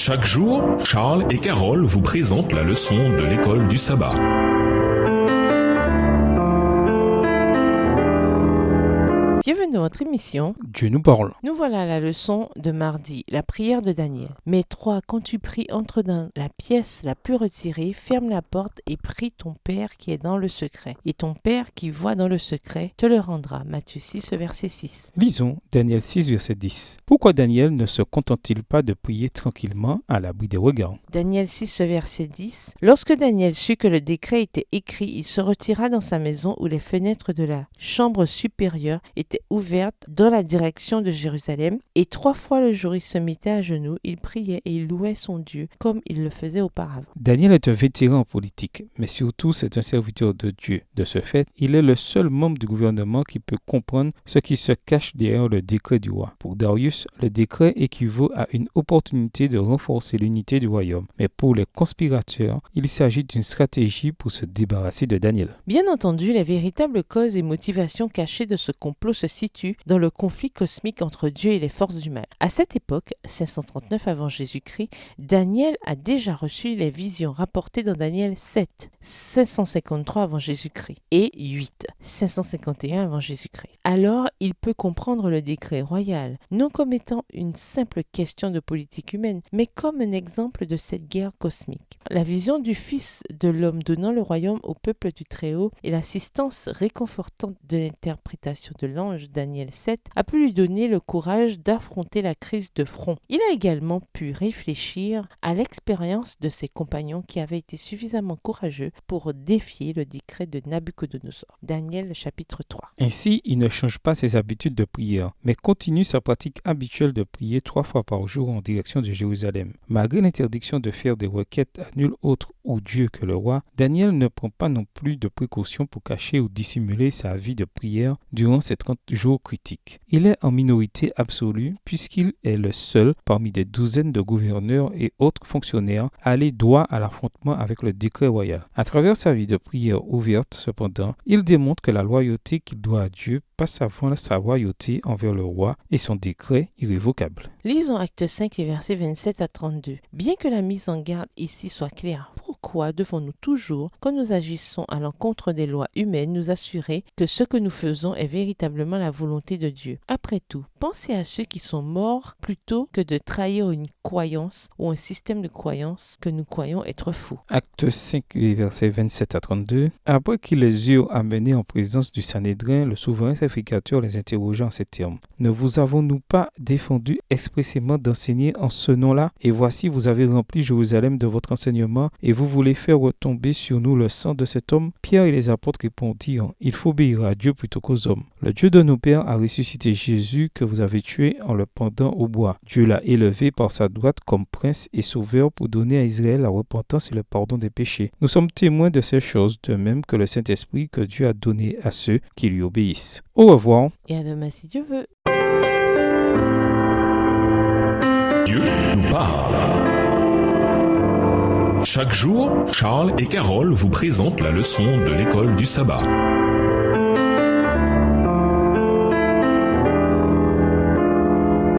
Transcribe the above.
Chaque jour, Charles et Carole vous présentent la leçon de l'école du sabbat. Bienvenue dans votre émission. Dieu nous parle. Nous voilà à la leçon de mardi, la prière de Daniel. Mais toi, quand tu pries, entre dans la pièce la plus retirée, ferme la porte et prie ton Père qui est dans le secret. Et ton Père qui voit dans le secret te le rendra. Matthieu 6, verset 6. Lisons Daniel 6, verset 10. Pourquoi Daniel ne se contente-t-il pas de prier tranquillement à l'abri des regards? Daniel 6, verset 10. Lorsque Daniel sut que le décret était écrit, il se retira dans sa maison où les fenêtres de la chambre supérieure étaient ouvertes dans la direction de Jérusalem. Et 3 fois le jour, il se mettait à genoux, il priait et il louait son Dieu comme il le faisait auparavant. Daniel est un vétéran en politique, mais surtout c'est un serviteur de Dieu. De ce fait, il est le seul membre du gouvernement qui peut comprendre ce qui se cache derrière le décret du roi. Pour Darius, le décret équivaut à une opportunité de renforcer l'unité du royaume. Mais pour les conspirateurs, il s'agit d'une stratégie pour se débarrasser de Daniel. Bien entendu, les véritables causes et motivations cachées de ce complot se situent dans le conflit cosmique entre Dieu et les forces du mal. À cette époque, 539 avant Jésus-Christ, Daniel a déjà reçu les visions rapportées dans Daniel 7, 553 avant Jésus-Christ et 8, 551 avant Jésus-Christ. Alors, il peut comprendre le décret royal, non comme étant une simple question de politique humaine, mais comme un exemple de cette guerre cosmique. La vision du Fils de l'homme donnant le royaume au peuple du Très-Haut et l'assistance réconfortante de l'interprétation de l'ange Daniel 7 a pu lui donner le courage d'affronter la crise de front. Il a également pu réfléchir à l'expérience de ses compagnons qui avaient été suffisamment courageux pour défier le décret de Nabuchodonosor. Daniel chapitre 3. Ainsi, il ne change pas ses habitudes de prière, mais continue sa pratique habituelle de prier 3 fois par jour en direction de Jérusalem. Malgré l'interdiction de faire des requêtes à nul autre ou Dieu que le roi, Daniel ne prend pas non plus de précautions pour cacher ou dissimuler sa vie de prière durant ces 30 jours critiques. Il est en minorité absolue puisqu'il est le seul parmi des douzaines de gouverneurs et autres fonctionnaires à aller droit à l'affrontement avec le décret royal. À travers sa vie de prière ouverte, cependant, il démontre que la loyauté qu'il doit à Dieu passe avant sa loyauté envers le roi et son décret irrévocable. Lisons Acte 5, les versets 27 à 32. Bien que la mise en garde ici soit claire, pourquoi devons-nous toujours, quand nous agissons à l'encontre des lois humaines, nous assurer que ce que nous faisons est véritablement la volonté de Dieu? Après tout, pensez à ceux qui sont morts plutôt que de trahir une croyance ou un système de croyance que nous croyons être faux. Acte 5, les versets 27 à 32. Après qu'ils les eurent amenés en présence du Sanhédrin, le souverain sacrificateur les interrogea en ces termes. Ne vous avons-nous pas défendu expressément d'enseigner en ce nom-là? Et voici, vous avez rempli Jérusalem de votre enseignement et vous voulez faire retomber sur nous le sang de cet homme? Pierre et les apôtres répondirent, il faut obéir à Dieu plutôt qu'aux hommes. Le Dieu de nos pères a ressuscité Jésus que vous avez tué en le pendant au bois. Dieu l'a élevé par sa droite comme prince et sauveur pour donner à Israël la repentance et le pardon des péchés. Nous sommes témoins de ces choses, de même que le Saint-Esprit que Dieu a donné à ceux qui lui obéissent. Au revoir. Et à demain si Dieu veut. Dieu nous parle. Chaque jour, Charles et Carole vous présentent la leçon de l'école du sabbat.